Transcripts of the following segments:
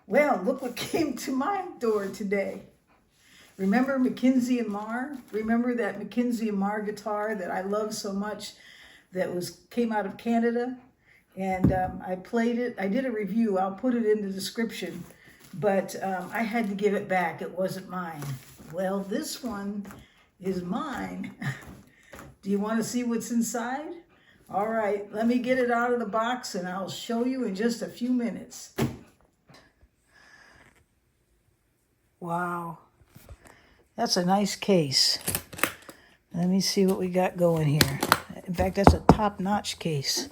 Well, look what came to my door today. Remember Mackenzie Marr? Remember that Mackenzie Marr guitar that I love so much that came out of Canada? And I played it. I did a review. I'll put it in the description. But I had to give it back. It wasn't mine. Well, this one is mine. Do you want to see what's inside? All right, let me get it out of the box and I'll show you in just a few minutes. Wow, that's a nice case. Let me see what we got going here. In fact, that's a top-notch case.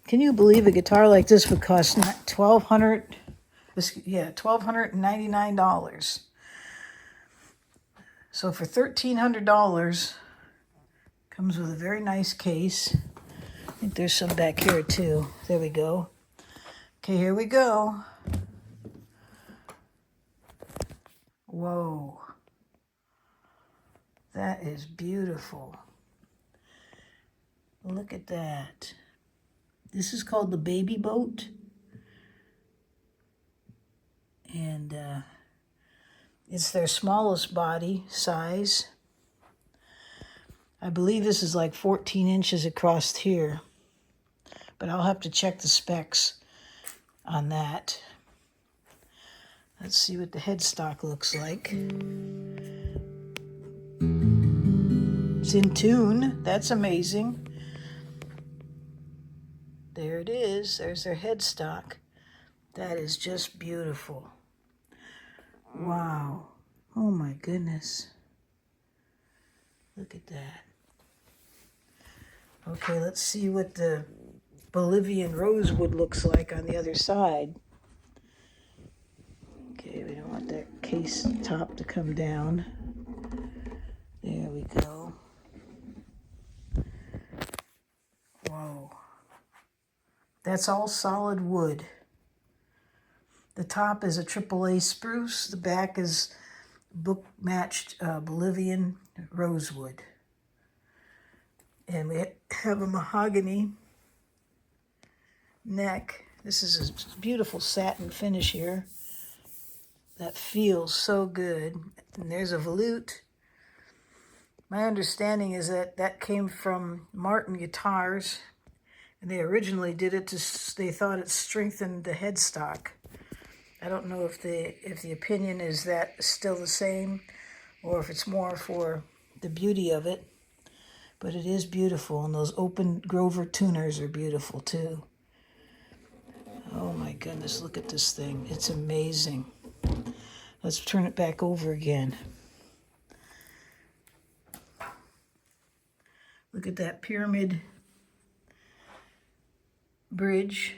Can you believe a guitar like this would cost $1,299? So for $1,300, comes with a very nice case. I think there's some back here too. There we go. Okay, here we go. Whoa. That is beautiful. Look at that. This is called the Baby Boat. And it's their smallest body size. I believe this is like 14 inches across here. But I'll have to check the specs on that. Let's see what the headstock looks like. It's in tune. That's amazing. There it is. There's their headstock. That is just beautiful. Wow. Oh my goodness. Look at that. Okay, let's see what the Bolivian rosewood looks like on the other side. Okay, we don't want that case top to come down. There we go. Whoa. That's all solid wood. The top is a AAA spruce. The back is book-matched Bolivian rosewood. And we have a mahogany neck. This is a beautiful satin finish here. That feels so good. And there's a volute. My understanding is that that came from Martin Guitars. And they originally did it they thought it strengthened the headstock. I don't know if the opinion is that still the same or if it's more for the beauty of it. But it is beautiful, and those open Grover tuners are beautiful too. Oh my goodness, look at this thing. It's amazing. Let's turn it back over again. Look at that pyramid bridge.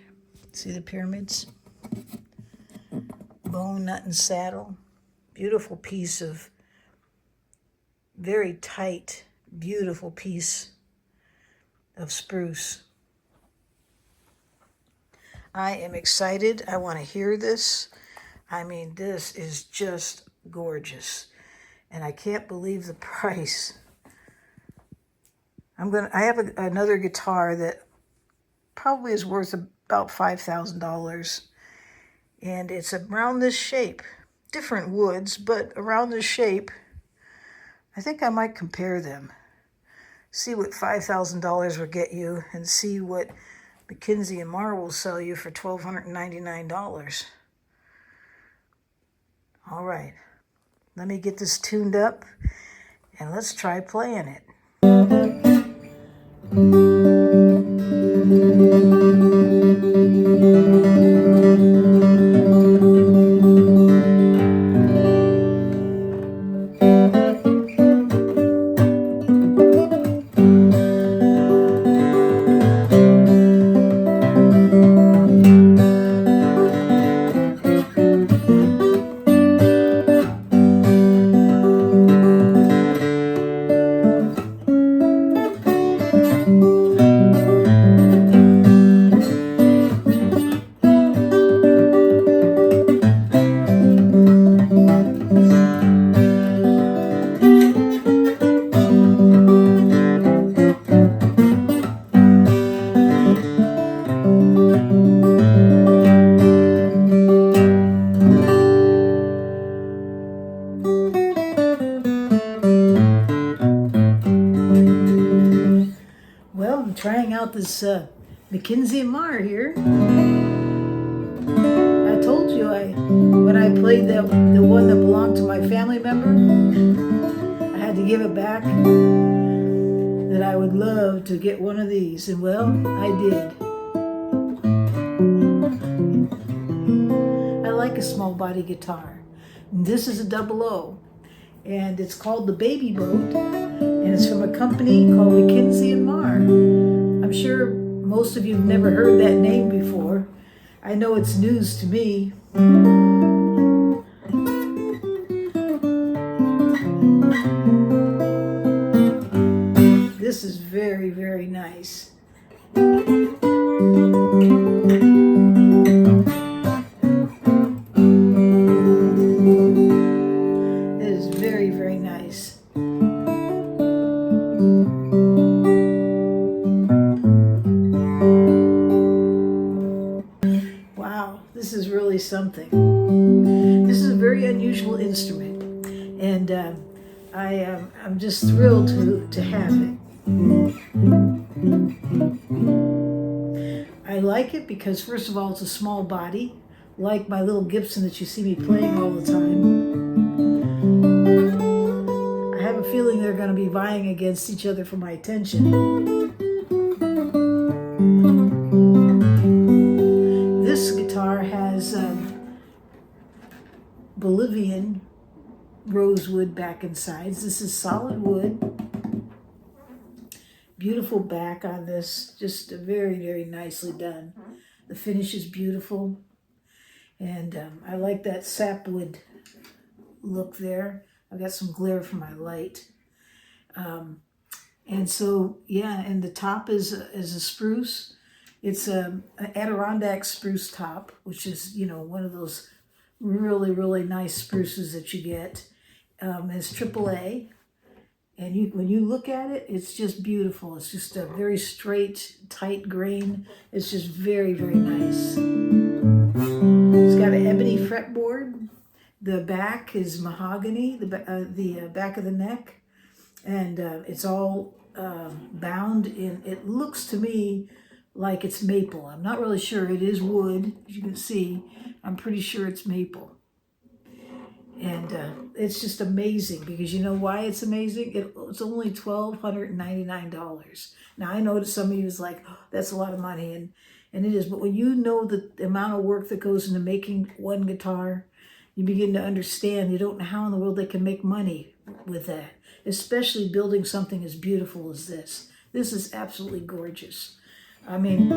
See the pyramids? Bone, nut, and saddle. Beautiful piece of, very tight, beautiful piece of spruce. I am excited. I want to hear this. I mean, this is just gorgeous. And I can't believe the price. I have another guitar that probably is worth about $5,000. And it's around this shape. Different woods, but around this shape. I think I might compare them. See what $5,000 will get you and see what Mackenzie Marr will sell you for $1,299. All right, let me get this tuned up and let's try playing it. trying out this Mackenzie Marr here. I told you when I played the one that belonged to my family member, I had to give it back, that I would love to get one of these, and well, I did. I like a small body guitar. This is a 00, and it's called the Baby Boat, and it's from a company called Mackenzie Marr. I'm sure most of you have never heard that name before. I know it's news to me. This is very, very nice. This is really something. This is a very unusual instrument, and I'm just thrilled to have it. I like it because, first of all, it's a small body, like my little Gibson that you see me playing all the time. I have a feeling they're going to be vying against each other for my attention. This guitar has Bolivian rosewood back and sides. This is solid wood. Beautiful back on this, just very, very nicely done. The finish is beautiful, and I like that sapwood look there. I've got some glare from my light. And so, yeah, and the top is a spruce. It's an Adirondack spruce top, which is, you know, one of those really, really nice spruces that you get. It's AAA. And when you look at it, it's just beautiful. It's just a very straight, tight grain. It's just very, very nice. It's got an ebony fretboard. The back is mahogany, the back of the neck. And it's all bound in, it looks to me like it's maple. I'm not really sure. It is wood, as you can see. I'm pretty sure it's maple. And it's just amazing, because you know why it's amazing? It's only $1,299. Now, I know that some of you is like, oh, that's a lot of money, and it is. But when you know the amount of work that goes into making one guitar, you begin to understand you don't know how in the world they can make money with that, especially building something as beautiful as this. This is absolutely gorgeous. I mean,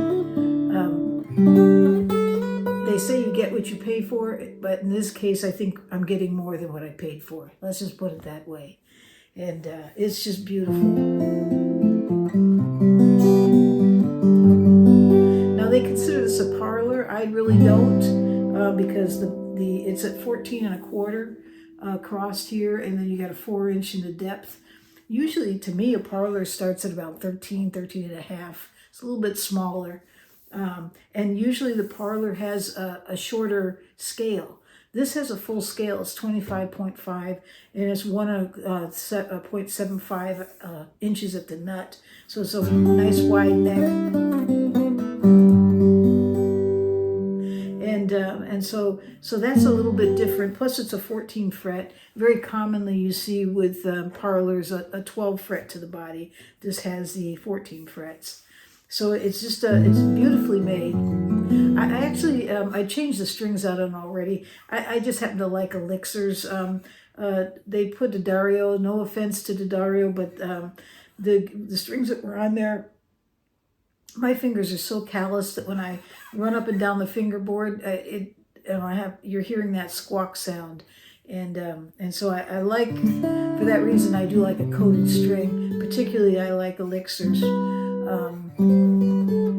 they say you get what you pay for, but in this case, I think I'm getting more than what I paid for. Let's just put it that way. And it's just beautiful. Now, they consider this a parlor. I really don't, because it's at 14 1/4 crossed here, and then you got a 4-inch in the depth. Usually, to me, a parlor starts at about 13 1/2. It's a little bit smaller. And usually the parlor has a shorter scale. This has a full scale. It's 25.5, and it's 1.75 inches at the nut. So it's a nice wide neck. And so that's a little bit different. Plus, it's a 14 fret. Very commonly, you see with parlors a 12 fret to the body. This has the 14 frets. So it's just it's beautifully made. I actually I changed the strings out on already. I just happen to like Elixirs. They put D'Addario. No offense to D'Addario, but the strings that were on there, my fingers are so calloused that when I run up and down the fingerboard, you're hearing that squawk sound, and so I like, for that reason, I do like a coated string. Particularly, I like Elixirs.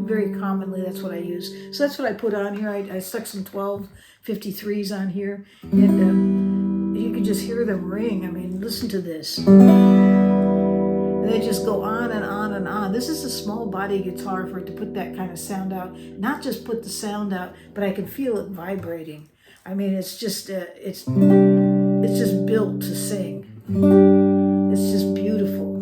Very commonly, that's what I use. So that's what I put on here. I stuck some 1253s on here, and you can just hear them ring. I mean, listen to this. And they just go on and on and on. This is a small body guitar for it to put that kind of sound out. Not just put the sound out, but I can feel it vibrating. I mean, it's just it's just built to sing. It's just beautiful.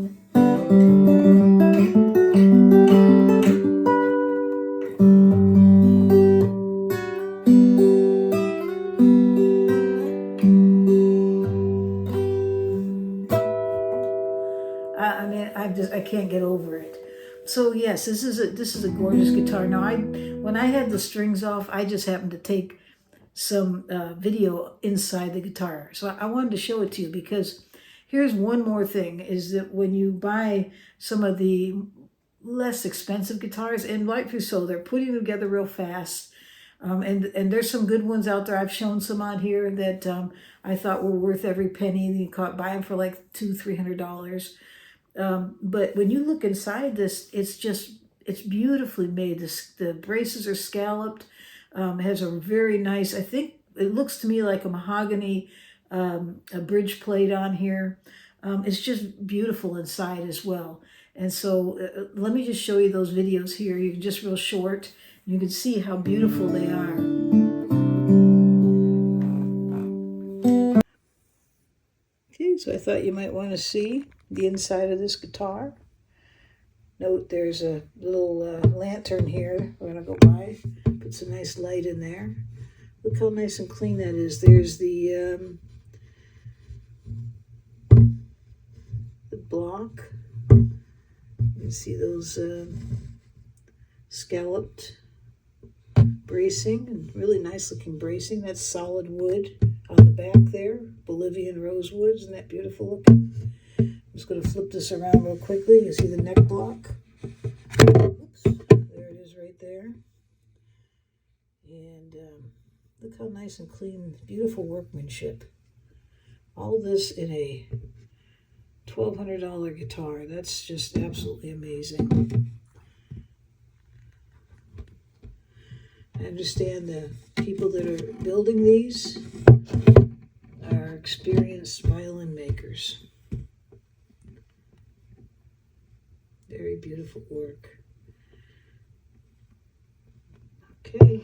I mean, I can't get over it. So yes, this is a gorgeous guitar. Now when I had the strings off, I just happened to take some video inside the guitar. So I wanted to show it to you because here's one more thing, is that when you buy some of the less expensive guitars, and rightfully so, they're putting them together real fast. And there's some good ones out there. I've shown some on here that I thought were worth every penny. You could buy them for like $200-300. But when you look inside this, it's beautifully made. The braces are scalloped. Has a very nice, I think it looks to me like a mahogany a bridge plate on here. It's just beautiful inside as well. And so let me just show you those videos here. You can just real short. You can see how beautiful they are. Okay, so I thought you might want to see the inside of this guitar. Note there's a little lantern here. We're going to go by, put some nice light in there. Look how nice and clean that is. There's the block. You can see those scalloped bracing, and really nice looking bracing. That's solid wood on the back there, Bolivian rosewood. Isn't that beautiful looking? I'm just going to flip this around real quickly. You see the neck block. Oops, there it is right there. And look how nice and clean, beautiful workmanship. All this in a $1,200 guitar. That's just absolutely amazing. I understand the people that are building these are experienced violin makers. Very beautiful work. Okay.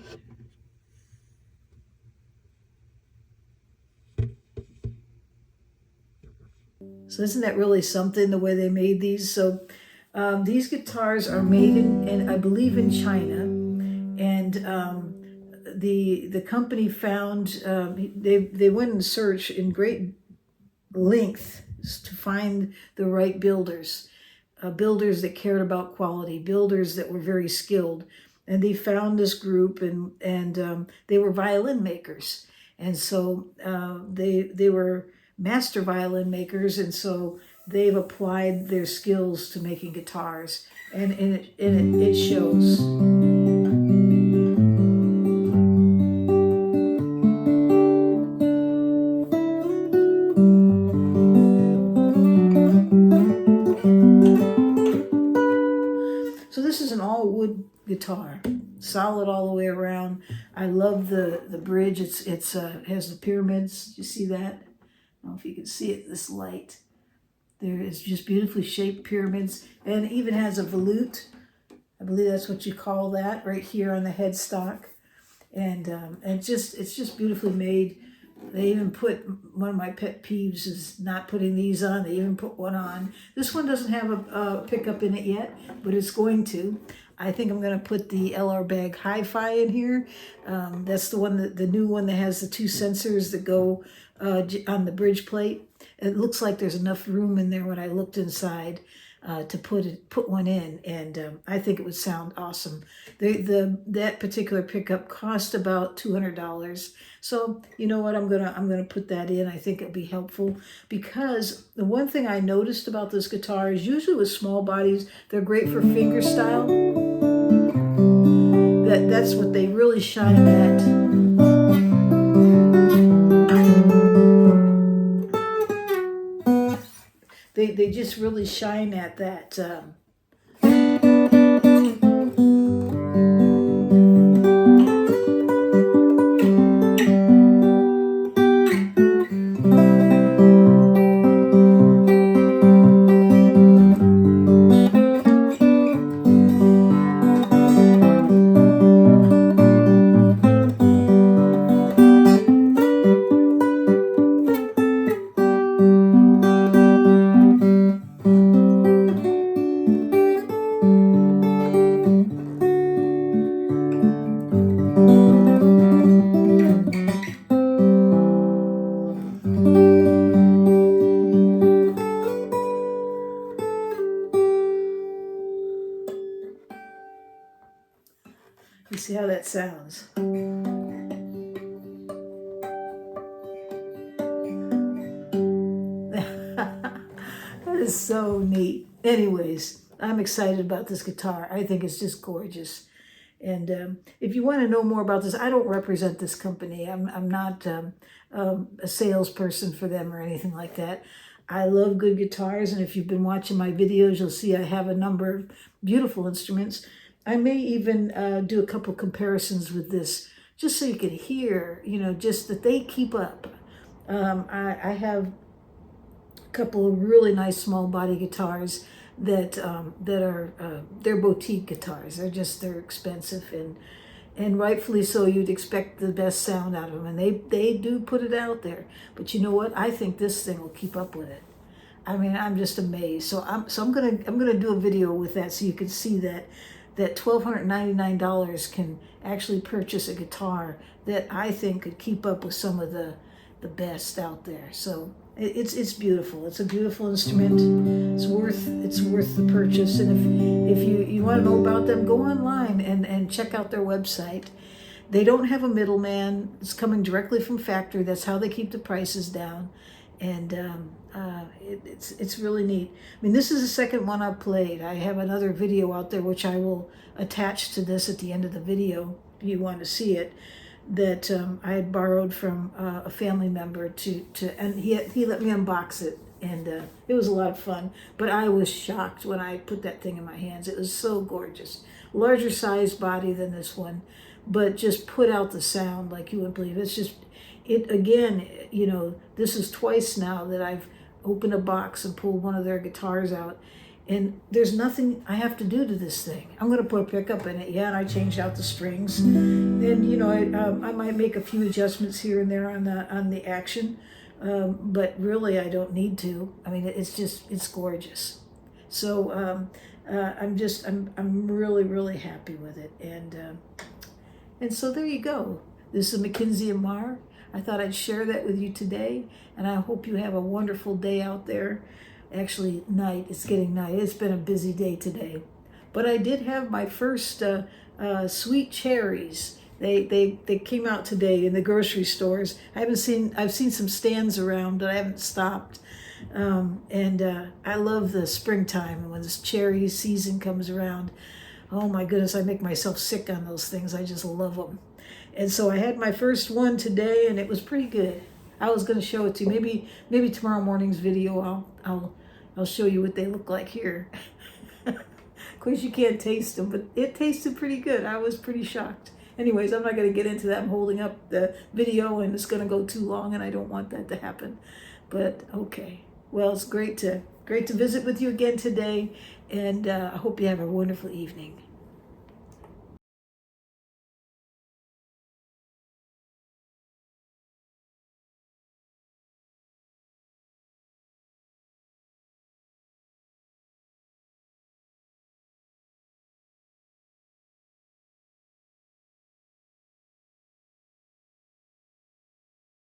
So isn't that really something, the way they made these? So these guitars are made in I believe in China, and the company found they went and searched in great length to find the right builders, builders that cared about quality, builders that were very skilled, and they found this group, and they were violin makers, and so they were master violin makers, and so they've applied their skills to making guitars, and it shows. So this is an all wood guitar, solid all the way around. I love the bridge. It has the pyramids. You see that? I don't know if you can see it, this light. There is just beautifully shaped pyramids, and it even has a volute. I believe that's what you call that, right here on the headstock. And it's just beautifully made. They even put, one of my pet peeves is not putting these on. They even put one on. This one doesn't have a pickup in it yet, but it's going to. I think I'm going to put the LR Bag Hi-Fi in here. That's the one, the new one that has the two sensors that go on the bridge plate. It looks like there's enough room in there when I looked inside to put one in, and I think it would sound awesome. That particular pickup cost about $200. So you know what, I'm gonna put that in. I think it'll be helpful, because the one thing I noticed about this guitar is usually with small bodies, they're great for fingerstyle. That's what they really shine at. They just really shine at that. see how that sounds. That is so neat. Anyways, I'm excited about this guitar. I think it's just gorgeous. And if you want to know more about this, I don't represent this company. I'm not a salesperson for them or anything like that. I love good guitars, and if you've been watching my videos, you'll see I have a number of beautiful instruments. I may even do a couple comparisons with this, just so you can hear, just that they keep up. I have a couple of really nice small body guitars that are they're boutique guitars. They're expensive, and rightfully so. You'd expect the best sound out of them, and they do put it out there. But you know what? I think this thing will keep up with it. I mean, I'm just amazed. So I'm gonna do a video with that, so you can see that $1,299 can actually purchase a guitar that I think could keep up with some of the best out there. So it's beautiful. It's a beautiful instrument. It's worth the purchase. And if you want to know about them, go online and check out their website. They don't have a middleman. It's coming directly from factory. That's how they keep the prices down. And it's really neat. I mean, this is the second one I've played. I have another video out there which I will attach to this at the end of the video if you want to see it, that I had borrowed from a family member and he let me unbox it, and it was a lot of fun. But I was shocked when I put that thing in my hands. It was so gorgeous. Larger size body than this one, but just put out the sound like you wouldn't believe. It's just, again, this is twice now that I've opened a box and pulled one of their guitars out, and there's nothing I have to do to this thing. I'm going to put a pickup in it, and I changed out the strings, and I might make a few adjustments here and there on the action, but really I don't need to. I mean, it's gorgeous. So I'm really happy with it, and so there you go. This is Mackenzie Marr. I thought I'd share that with you today, and I hope you have a wonderful day out there. Actually, night. It's getting night. It's been a busy day today. But I did have my first sweet cherries. They came out today in the grocery stores. I've seen some stands around, but I haven't stopped. I love the springtime, when this cherry season comes around. Oh my goodness, I make myself sick on those things. I just love them. And so I had my first one today, and it was pretty good. I was going to show it to you. Maybe tomorrow morning's video I'll show you what they look like here. Of course, you can't taste them, but it tasted pretty good. I was pretty shocked. Anyways, I'm not going to get into that. I'm holding up the video, and it's going to go too long, and I don't want that to happen. But okay. Well, it's great to visit with you again today, and I hope you have a wonderful evening.